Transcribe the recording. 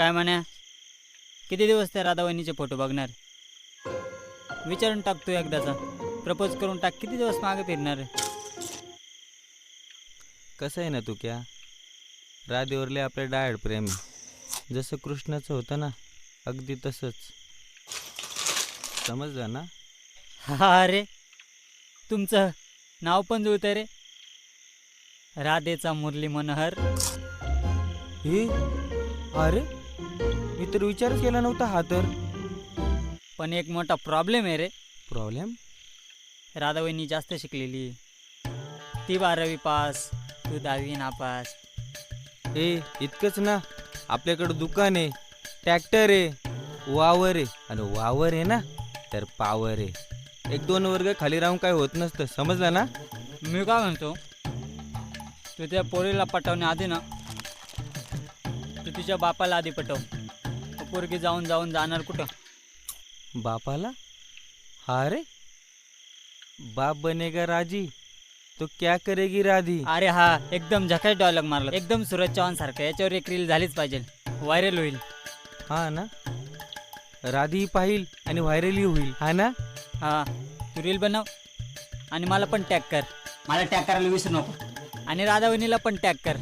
काय म्हण्या, किती दिवस त्या राधावहिनीचे फोटो बघणार? विचारून टाक तू एकदाचा. प्रपोज करून टाक, किती दिवस मागे फिरणार आहे? कसं आहे ना तू क्या, राधेवरले आपल्या डायड प्रेम आहे. जसं कृष्णाचं होतं ना, अगदी तसंच. समजलं ना? हा रे, तुमचं नाव पण जुळतं रे. राधेचा मुरली मनोहर. हे अरे, मी तर विचारच केला नव्हता हा तर. पण एक मोठा प्रॉब्लेम आहे रे. प्रॉब्लेम? राधावहिनी जास्त शिकलेली आहे. ती 12वी पास, तू 10वी नापास. इतकंच ना, आपल्याकडं दुकान आहे, ट्रॅक्टर आहे, वावर आहे. आणि वावर आहे ना तर पावर आहे. 1-2 वर्ग खाली राहून काय होत नसतं, समजलं ना? मी काय म्हणतो, तू त्या पोरीला पटवण्या आधी ना, तू तिच्या बापाला आधी पटव. पोरगी जाऊन जाऊन जाणार कुठं? बापाला? हा रे, बाप बनेगा राजी तो क्या करेगी राधी. अरे हा, एकदम झकास डायलॉग मारला, एकदम सूरज चव्हाण सारखं. याच्यावर एक रील झालीच पाहिजे, व्हायरल होईल. हा ना, राधी पाहिल आणि व्हायरलही होईल, हा ना? हा, तू रील बनव आणि मला पण टॅग कर. मला टॅग करायला विसरू नको. आणि राधावहिनीला पण टॅग कर.